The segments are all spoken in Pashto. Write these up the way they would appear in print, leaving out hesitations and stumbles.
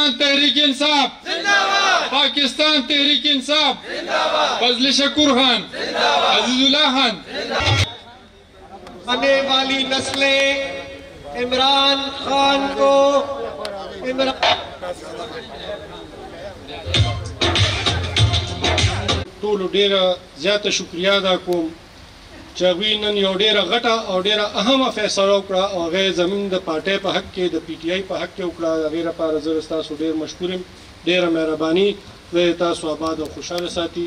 पाकिस्तान तहरीक इंसाफ जिंदाबाद, पाकिस्तान तहरीक इंसाफ जिंदाबाद, फजल शकूर खान, अजीजुल्लाह खान। आने वाली नस्लें इमरान खान को ټولو ډیره زیاته شکریا ادا کوم چې هغوی نن یو ډیره غټه او ډیره اهمه فیصله وکړه او هغه یې زموږ د پارټۍ په حق کې د پي ټي آی په حق کې وکړه. د هغې لپاره زه ستاسو ډېر مشکور یم. ډیره مهرباني. خدای تاسو آباد او خوشحاله ساتي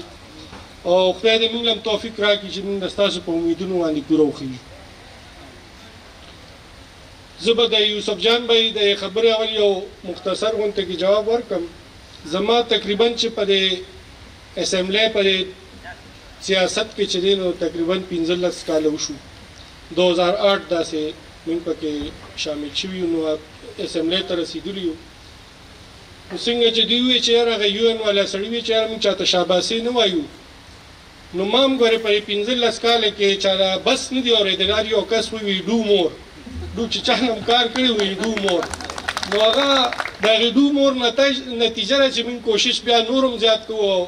او خدای دې موږ هم توفیق راکړي چې موږ د ستاسو په امیدونو باندې پوره وخیږو. زه به د یوسف جان بھائی د خبرې اول یو مختصر غونډه کې جواب ورکړم. زما تقریبا چې په دې اسمبلی په سیاست کې چې دی نو تقریبا 15 کاله وشو. 2008 داسې موږ پکې شامل شوي یو. نو اسمبلی ته رسېدلي یو. نو څنګه چې دوی وایي چې یاره هغه یو ان والا سړي وایي چې یاره موږ چاته شاباسي نه وایو. نو ما هم ګورې په 15 کاله کې چاله بس نه دي اورېدلی. هر یو کس وایي ډو مور ډو چې چا نه هم کار کړی وایي ډو مور. نو هغه د هغې ډو مور نتیجه ده چې موږ کوشش بیا نور هم زیات کوو.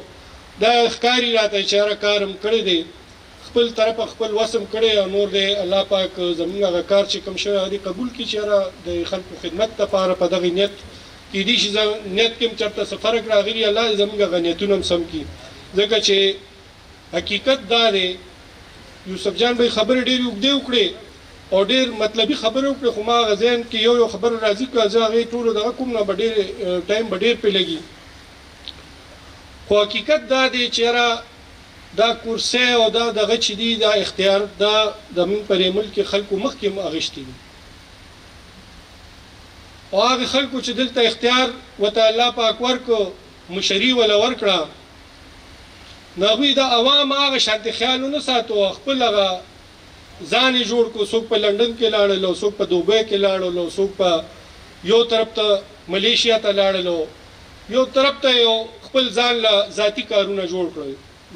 دا ښکاري راته چې هره کار هم کړی دی خپل طرفه خپل وسم کړی او نور دی الله پاک زموږ هغه کار چې کوم شوی هغه قبول کړي چې هره د خلکو خدمت دپاره په دغې نیت کیدای شي نیت کې هم چېرته څه فرق راغلي الله دې زموږ هغه نیتونه هم سم کړي. ځکه چې حقیقت دا دی یوسف جان بھائی خبرې ډېرې اوږدې وکړې او ډېر مطلبي خبرې وکړې خو ما هغه ذهن کې یو خبره راځي که زه هغې ټولو دغه کوم نو به ډېر ټایم به ډېر پرې لګي. خو حقیقت دا دی چې یاره دا کرسۍ او دا دغه چې دي دا اختیار دا د موږ په دې ملک کې خلکو مخکې هم اخیستي دي او هغې خلکو چې دلته اختیار ورته الله پاک ورکړو مشري وله ورکړه نو هغوی د عوام هغه شانتې خیال ونه ساتو او خپل هغه ځان یې جوړ کړو. څوک په لندن کې لاړل او څوک په دوبۍ کې لاړل او څوک په یو طرف ته ملیشیا ته لاړل او یو طرف ته یو خپل ځان له ذاتي کارونه جوړ کړل.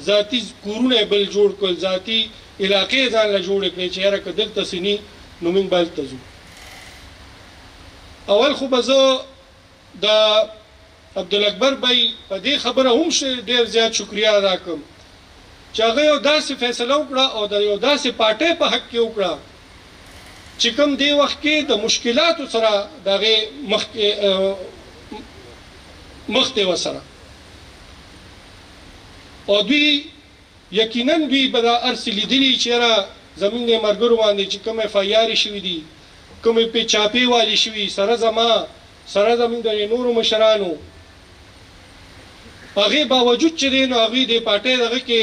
ذاتي کورونه بل جوړ کړل. ذاتي علاقې ځان له جوړې کړې چې یاره که دلته څه ني نو موږ به هلته ځو. اول خو به زه د عبدالاکبر بھائی په دې خبره هم ډېر زیات شکریا ادا کړم چې هغه یو داسې فیصله وکړه او د یو داسې پارټۍ په حق کې وکړه چې کوم دې وخت کې د مشکلاتو سره د هغې مخ دی ورسره او دوی یقینا دوی به دا هر څه لیدلي چې یاره زموږ د ملګرو باندې چې کوم اف آی آرې شوي دي کومې پې چاپې والې شوي سره زما سره زموږ د نورو مشرانو هغې باوجود چې دی نو هغوی د پارټۍ دغه کې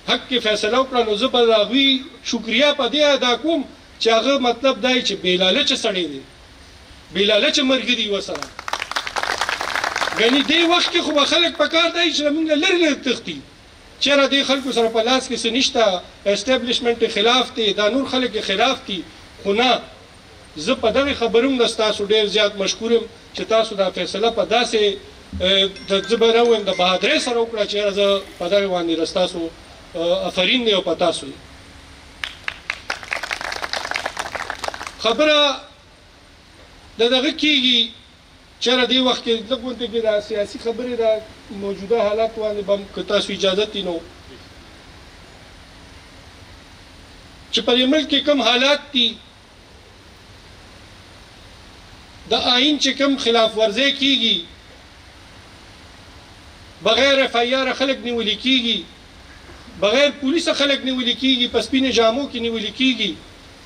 حق کې فیصله وکړه. نو زه به د هغوی شکریا په دې ادا کوم چې هغه مطلب دا چې بې لالچه سړی دی بې لالچه ملګري ورسره. ګنې دې وخت کې خو به خلک په کار دی چې زموږ نه لرې لرې تښتي چېرې دې خلکو سره په لاس کې څه نشته اسټابلیشمنټ یې خلاف دی دا نور خلک یې خلاف دي. خو نه زه په دغې خبرو هم د ستاسو ډېر زیات مشکور یم چې تاسو دا فیصله په داسې زه به نه ووایم د بهادرۍ سره وکړه چې یاره زه په دغې باندې ستاسو افرین دی او په تاسو دی. خبره د دغه کېږي چېرې دې وخت کې دغه غونډې کې دا سیاسي خبرې د موجوده حالات باندې به که تاسو اجازت وي نو چې په دې ملک کې کوم حالات دي د آئین چې کوم خلاف ورزۍ کېږي بغیر اف آی آر خلک نیولي کېږي بغیر پولیسه خلک نیولي کېږي په سپینو جامو کې نیولي کېږي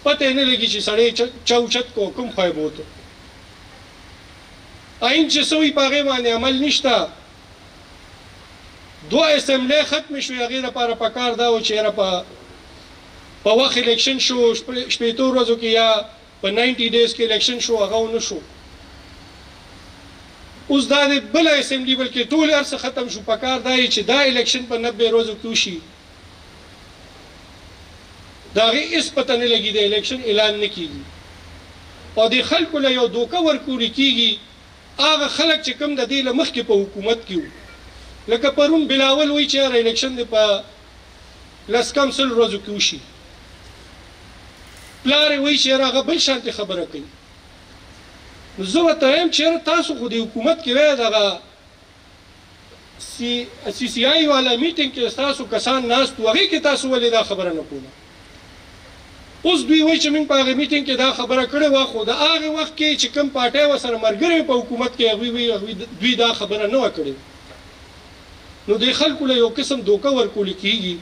پته یې نه لګي چې سړی چوچت کو کوم خی بوته آئین چې سوی په هغې باندې عمل نشته. 2 اسمبلی ختمې شوې هغې لپاره پکار دا و چې یاره په وخت الیکشن شو 15 ورځو کې یا په 90 ډیز کې الیکشن شو هغه ونه شو. اوس دا د بله اسمبلی بلکې ټول هر څه ختم شو. پکار دا یې چې دا الیکشن په 90 ورځو کې وشي د هغې هېڅ پته نه لګي د الیکشن اعلان نه کېږي او د خلکو له یو دوکه ورکوړي کېږي هغه خلک چې کوم د دې له مخکې په حکومت کې وو لکه پرون بلاول وایي چې یاره الیکشن دی په 10 کم 100 ورځو کې وشي. پلار یې وایي چې یاره هغه بل شانتې خبره کوي. نو زه ورته وایم چېرې تاسو خو د حکومت کې وایي دغه سی سی آی والا میټینګ کې ستاسو کسان ناست وو هغې کې تاسو ولې دا خبره نه کوله اوس دوی وایي چې موږ په هغې میټینګ کې دا خبره کړې وه خو د هغې وخت کې چې کوم پارټۍ ورسره ملګری په حکومت کې هغوی وایي دوی دا خبره نه وه کړې نو دې خلکو له یو قسم دوکه ورکول کېږي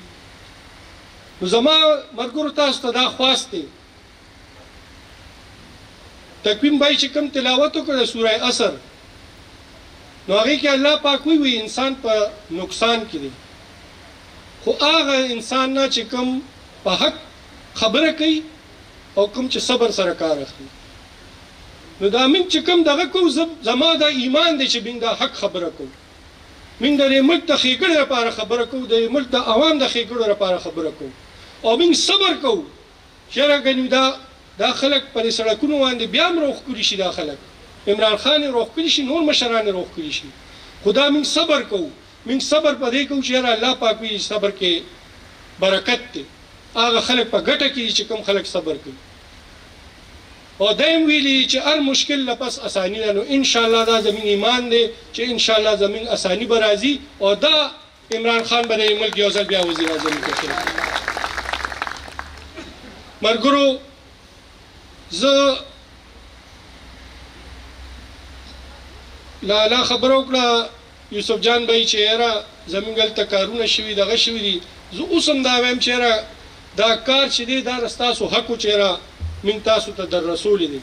نو زما ملګرو تاسو ته دا خواست دی تقویم بای چې کوم تلاوت وکړه د سوره عصر نو هغې کې الله پاک وی انسان په نقصان کې دی خو هغه انسان نه چې کوم په حق خبره کوي او کوم چې صبر سره کار اخلي نو دا موږ چې کوم دغه کوو زما دا ایمان دی چې موږ دا حق خبره کوو موږ د دې ملک د ښېګړې لپاره خبره کوو د ملک د عوام د ښېګړو لپاره خبره کوو او موږ صبر کوو چېرې ګنې دا خلک په دې سړکونو باندې بیا هم روښکلي شي دا خلک عمران خان یې روښکلي شي نور مشران یې روښکلي شي خو دا موږ صبر کوو موږ صبر په دې کوو چې یاره الله پاک وایي صبر کې برکت دی هغه خلک په ګټه کې چې کوم خلک صبر کوي او دا هم ویلي چې هر مشکل نه پس اساني ده نو انشاءالله دا زموږ ایمان دی چې انشاءالله زموږ اساني به راځي او دا عمران خان به د ملک یو ځل بیا وزیر اعظم وټاکل ملګرو زه لا خبره وکړه یوسف جان بھائی چې یاره زموږ هلته کارونه شوي دغه شوي دي زه اوس هم دا وایم چې یاره دا کار چې دی دا ستاسو حق و چې یاره موږ تاسو ته در رسولی دی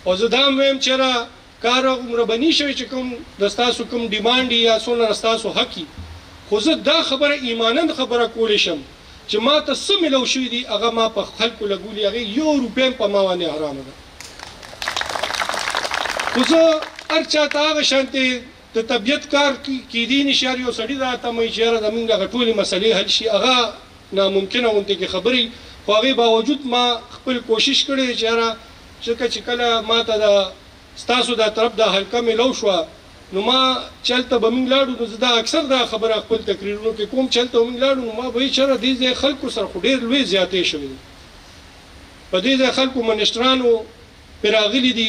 او زه دا هم وایم چې یاره کار هغومره به نه شوی چې کوم د ستاسو کوم ډیمانډ یا څومره ستاسو حق وي خو زه دا خبره ایمانا خبره کولی شم چې ما ته څه میلو شوي دي هغه ما په خلکو لګولي هغې یو روپۍ هم په ما باندې حرامه ده خو زه هر چا ته هغه شانتې د طبیعت کار کیدی نشي هر یو سړي راته وایي چې یاره زموږ هغه ټولې مسلې حل شي هغه ناممکنه غوندې کې خبرې خو هغې باوجود ما خپل کوشش کړی دی چې یاره ځکه چې کله ما ته د ستاسو دا طرف دا حلقه میلو شوه نو ما چې هلته به موږ لاړو نو زه دا اکثر دا خبره خپل تقریرونو کې کوم چې هلته به موږ لاړو نو ما به وایي چې یاره دې ځای خلکو سره خو ډېر لوی زیاتې شوې دي په دې ځای خلکو منشترانو پرې راغلي دي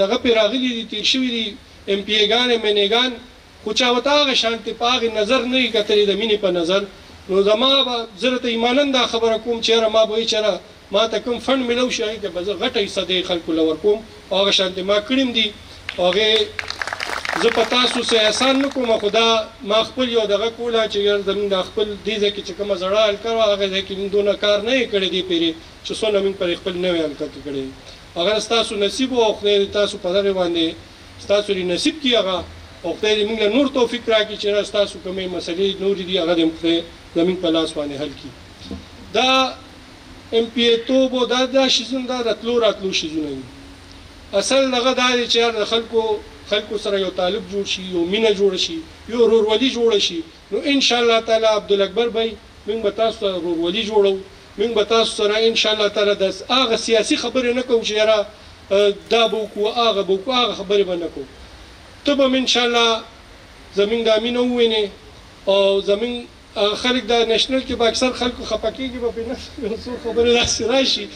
دغه پرې راغلي دي تېر شوي دي ام پی ګان ام ان ګان خو چا ورته هغه شانتې په هغې نظر نه وي کتلې د مینې په نظر نو زما به زه درته ایمانا دا خبره کوم چې یاره ما به وایي چې یاره ما ته کوم فنډ میلو شي هغې ته به زه غټه حصه دې خلکو له ورکوم او هغه شانتې ما کړي هم دي او هغې زه په تاسو څه احسان نه کوم خو دا ما خپل یو دغه کوله چې یاره زموږ دا خپل دې ځای کې چې کومه زړه حلقه وه هغه ځای کې موږ دونه کار نه یې کړی دې پېرې چې څونه موږ پرې خپل نوې حلقه کې کړی هغه ستاسو نصیب و او خدای دې تاسو په دغې باندې ستاسو دې نصیب کړي هغه او خدای دې موږ له نور توفیق راکړي چې ستاسو کومې مسلې نورې دي هغه دې خدای زموږ په لاس باندې حل کړي دا ام پی ای توب او دا شیزونه دا د تلو راتلو شیزونه دي اصل دغه دا دی چې یاره د خلکو سره یو تعلق جوړ شي یو مینه جوړه شي یو ورورولي جوړه شي نو انشاءالله تعالی عبدالاکبر بھائی موږ به تاسو سره ورورولي جوړو موږ به تاسو سره انشاءالله تعالی د هغه سیاسي خبرې نه کوو چې یاره دا به وکړو هغه به وکړو هغه خبرې به نه کوو ته به م انشاءالله زموږ دا مینه ووینې او زموږ خلک دا نشنل کې به اکثر خلکو خفه کېږي به پرې نه څو خبرې داسې راشي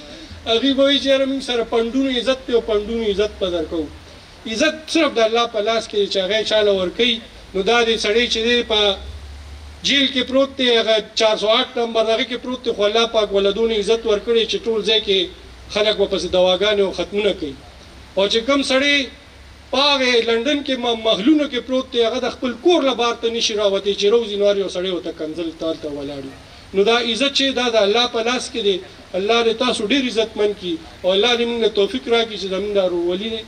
هغوی به وایي چې یاره موږ سره پنډونو عزت دی او پنډونو عزت به درکوو عزت صرف د الله په لاس کې چې هغه چاله ورکوي نو دا د سړی چې دی په جیل کې پروت دی هغه 408 نمبر هغې کې پروت دی خو الله پاک ولدونه عزت ورکړی چې ټول ځای کې خلک ورپسې دواګانې او ختمونه کوي او چې کوم سړی په هغې لنډن کې محلونو کې پروت دی هغه د خپل کور له بار ته نشي راوتی چې روزي نو هر یو سړی ورته کنځل تالته ولاړ وي نو دا عزت چې دا د الله په لاس کې دی الله دې تاسو ډېر عزتمند کړي او الله دې موږ له توفیق راکړي چې زموږ دا ورورولي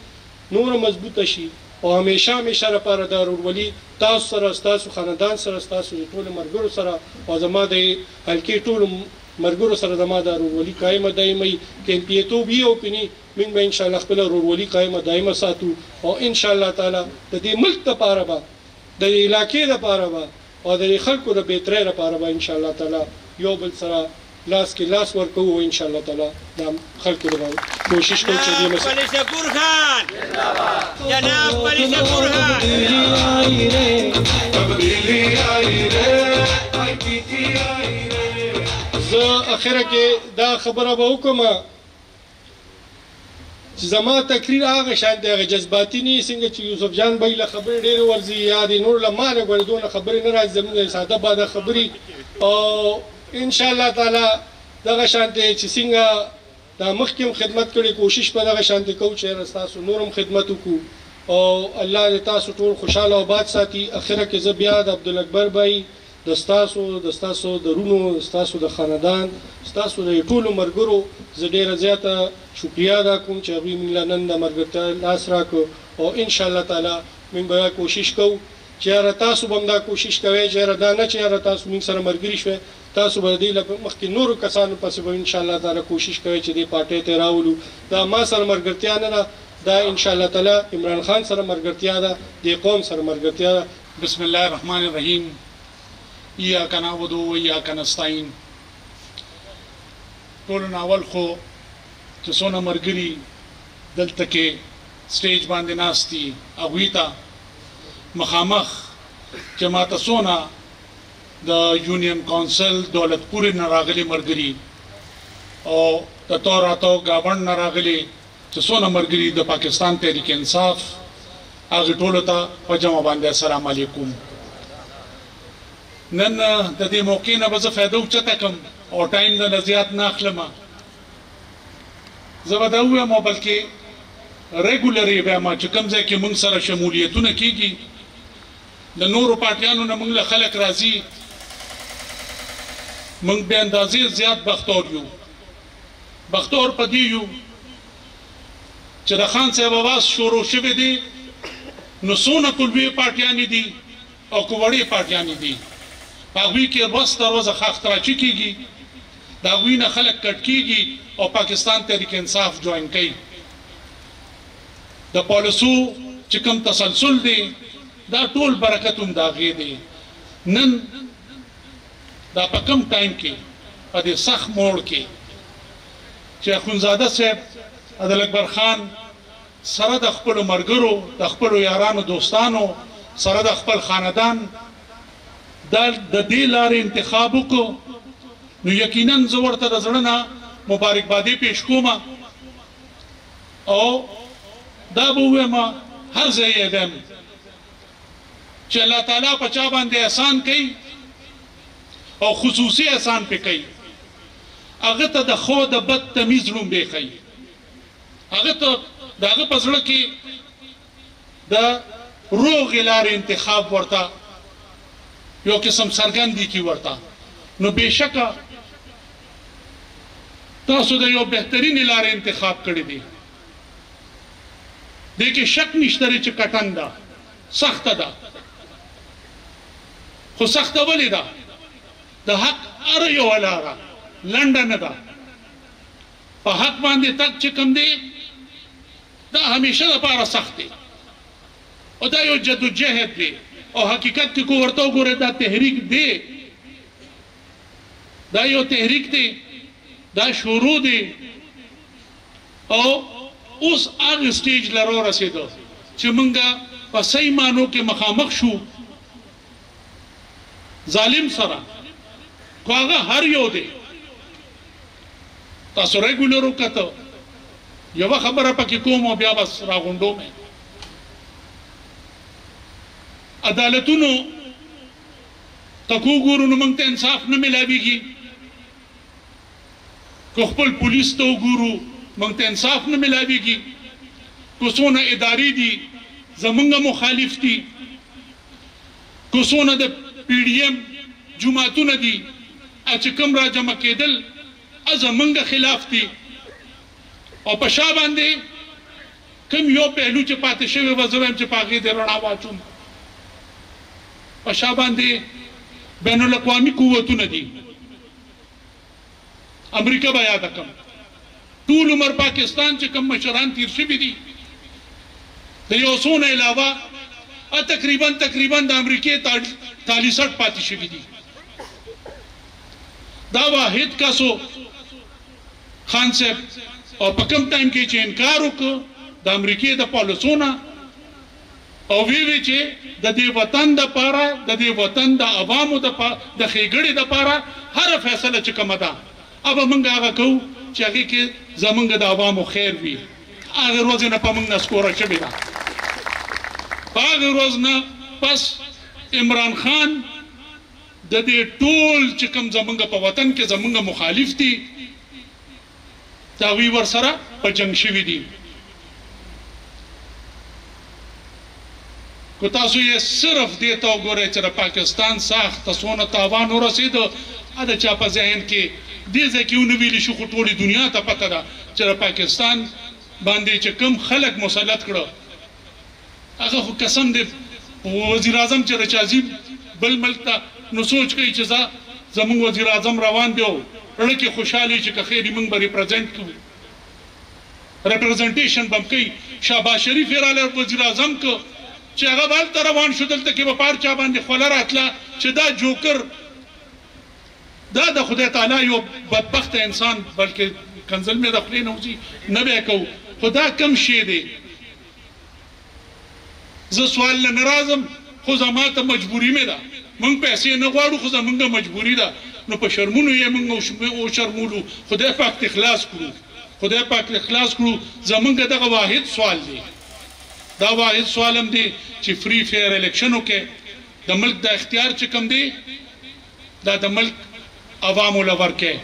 نور مضبوطه شي او همیشه لپاره دا ورورولي تاسو سره ستاسو خاندان سره ستاسو د ټولو ملګرو سره او زما د حلقې ټولو ملګرو سره زما دا ورورولي قایمه دایمه وي که ام پی ای توب وي او که نه موږ به انشاءالله خپله ورورولي قایمه دایمه ساتو او انشاءالله تعالی د دې ملک دپاره به د دې علاقې دپاره به او د دې خلکو د بهترۍ لپاره به انشاءالله تعالی یو بل سره لاس کې لاس ورکوو او انشاءالله تعالی دا خلکو د کوشش کوو چې دې جناب ولی شکور خان جناب ولی شکور خان زه اخره کې دا خبره به وکړم چې زما تقریر هغه شان دی هغه جذباتي نه څنګه چې یوسف جان بھائی له خبرې ډېرې ورځي یا د نور له ما نه ګورې دونه خبرې نه راځي زموږ ساده باده خبرې او انشاءالله تعالی دغه شانتې چې څنګه دا مخکې هم خدمت کړې کوشش په دغه شانتې کوو چې ستاسو نور هم خدمت وکړو او الله دې تاسو ټول خوشحاله او باد ساتي اخره کې زه بیا د عبدالأکبر بھائی د ستاسو د رونو ستاسو د خاندان ستاسو د ټولو ملګرو زه ډېره زیاته شکریه ادا کوم چې هغوی موږ نن د ملګرتیا لاس راکړو او انشاءالله تعالی موږ به کوشش کوو چې یاره تاسو به هم دا کوشش کوئ چې یاره دا نه چې یاره تاسو موږ سره ملګري شوئ تاسو به د دې مخکې نورو کسانو پسې به انشاءالله تعالی کوشش کوئ چې دې پارټۍ ته راولو دا ما سره ملګرتیا نه ده دا انشاءالله تعالی عمران خان سره ملګرتیا ده دې قوم سره ملګرتیا ده. بسم الله الرحمن الرحیم. ایاک نعبد و ایاک نستعین. ټولو نه اول خو چې څونه ملګري دلته کې سټیج باندې ناست دي هغوی ته مخامخ چې ماته څونه د یونین کونسل دولتپورې نه راغلي ملګري او د تو راتو ګاونډ نه راغلي چې څونه ملګري د پاکستان تحریک انصاف هغې ټولو ته په جمع باندې السلام علیکم. نن د دې موقع نه به زه فایده اوچته کړم او ټایم نه زیات نه اخلم. زه به دا ووایم او بلکې ریګولر یې وایم چې کوم ځای کې موږ سره شمولیتونه کېږي د نورو پارټیانو نه موږ له خلک راځي موږ بې اندازې زیات بختور یو. بختور په دې یو چې د خان صاحب اواز شروع شوی دی نو څونه کلوي پارټیانې دي او که وړې پارټیانې دي په هغوی کې ورځ تر ورځه خاختراچي کېږي د هغوی نه خلک کټ کېږي او پاکستان تحریک انصاف جوین کوي. د پالیسو چې کوم تسلسل دی دا ټول برکت هم د هغې دی. نن دا په کوم ټایم کې په دې سخت موړ کې چې اخونزاده صاحب عبدالأکبر خان سره د خپلو ملګرو د خپلو یارانو دوستانو سره د خپل خاندان د دې لارې انتخاب وکړو نو یقینا زه ورته د زړه نه مبارکبادي پیش کوم او دا به ووایم هر ځای یې وایم چې الله تعالی په چا باندې احسان کوي او خصوصي احسان پې کوي هغه ته د ښو د بد تمیز لومبې ښیي هغه ته د هغه په زړه کې د روغې لارې انتخاب ورته یو قسم څرګندي کي ورته نو بېشکه تاسو د یو بهترینې لارې انتخاب کړی دی. دې کې شک نشته چې کټن ده سخته ده خو سخته ولې ده د حق هره یوه لاره لنډه نه ده. په حق باندې تګ چې کوم دی دا همیشه دپاره سخت دی او دا یو جدوجهد دی او حقیقت کې کو ورته وګورئ دا تحریک دی دا یو تحریک دی دا شروع دی او اوس هغه سټیج له رارسېدو چې موږ په صحیح معنو کې مخامخ شو ظالم سره خو هغه هر یو دی. تاسو ریګولر وکړه یوه خبره پکې کوم او بیا بس راغونډوم. عدالتونو ته که وګورو نو موږ ته انصاف نه میلاویږي که خپل پولیس ته وګورو موږ ته انصاف نه میلاویږي که څونه ادارې دي زمونږ مخالف دي که څونه د پی ډي ایم جماعتونه دي چې کوم را جمع کېدل زمونږ خلاف دي او په شا باندې کوم یو پهلو چې پاتې شوی به زه وایم چې په هغې دې رڼا واچوم. په شا باندې بین الاقوامي قوتونه دي امریکا به یاده کړم ټول عمر پاکستان چې کوم مشران تیر شوي دي د یو څو نه علاوه تقریبا د امریکې تالیسټ پاتې شوي دي. دا واحد کسو خان صاحب او په کوم ټایم کې چې انکار وکړ د امریکې د پالیسونه او وی چې د دې وطن دپاره د دې وطن د عوامو د ښېګړې دپاره هره فیصله چې کومه ده به موږ هغه کوو چې هغې کې زموږ د عوامو خیر وي هغه ورځې نه په موږ نسکوره شوې ده. په هغه ورځ نه پس عمران خان د دې ټول چې کوم زمونږ په وطن کې زمونږ مخالف دي د هغوی ورسره په جنګ شوي دي. که تاسو یې صرف دې ته وګورئ چې د پاکستان ساخت ته څونه تاوان ورسېده، د چا په ذهن کې دې ځای کې ونه ویلي شو، خو ټولې دنیا ته پته ده چې د پاکستان باندې چې کوم خلک مسلط کړه، هغه خو قسم دی وزیر اعظم چې راځي بل ملک ته نو سوچ کوي چې زموږ وزیر اعظم روان دی او زړه کې خوشحالي چې که خیر موږ به ریپرزنټیشن به هم کوي. شهباز شریف یې رالی وزیر اعظم که چې هغه به هلته روان شو، دلته کې به په هر چا باندې خوله راتله چې دا جوکر دا د خدای تعالی یو بدبخته انسان، بلکې کنزل مې د خولې نه وځي نه به یې کوو. خو دا کم شی دی، زه سوال نه راځم، خو زما ته مجبوري مې ده. موږ پیسې نه غواړو، خو زموږ مجبوري ده. نو په شرمونو یې موږ وشرمولو. خدای پاک دې خلاص کړو، خدای پاک دې خلاص کړو. زموږ دغه واحد سوال دی، دا واحد سوال هم دی چې فری فیر الیکشن وکړي. د ملک د اختیار چې کوم دی دا د ملک عوامو له ورکړي،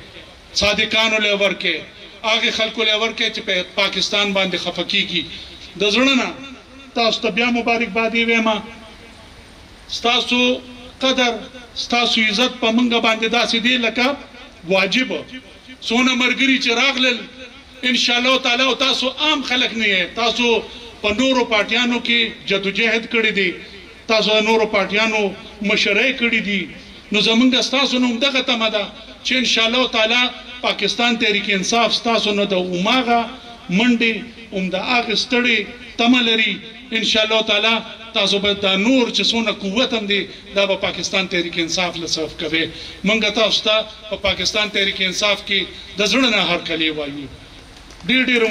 صادقانو له ورکړي، هغې خلکو له ورکړي چې په پاکستان باندې خفه کېږي. د زړه نه تاسو ته بیا مبارکبادي وایم. ستاسو قدر ستاسو عزت په موږ باندې داسې دی لکه واجب. څونه ملګري چې راغلل انشاءالله تعالی، او تاسو عام خلک نه یې، تاسو په نورو پارټیانو کې جدوجهد کړی دی، تاسو د نورو پارټیانو مشرۍ کړي دي. نو زمونږ ستاسو نه همدغه تمه ده چې انشاءالله تعالی پاکستان تحریک انصاف ستاسو نه د هماغه منډې همدغه ستړې تمه لري. انشاءالله تعالی تاسو به دا نور چې څونه قوت هم دی دا به پاکستان تحریک انصاف له صرف کوي. موږ تاسو ته په پاکستان تحریک انصاف کې د زړه نه هرکلی وایو. ډېر ډېر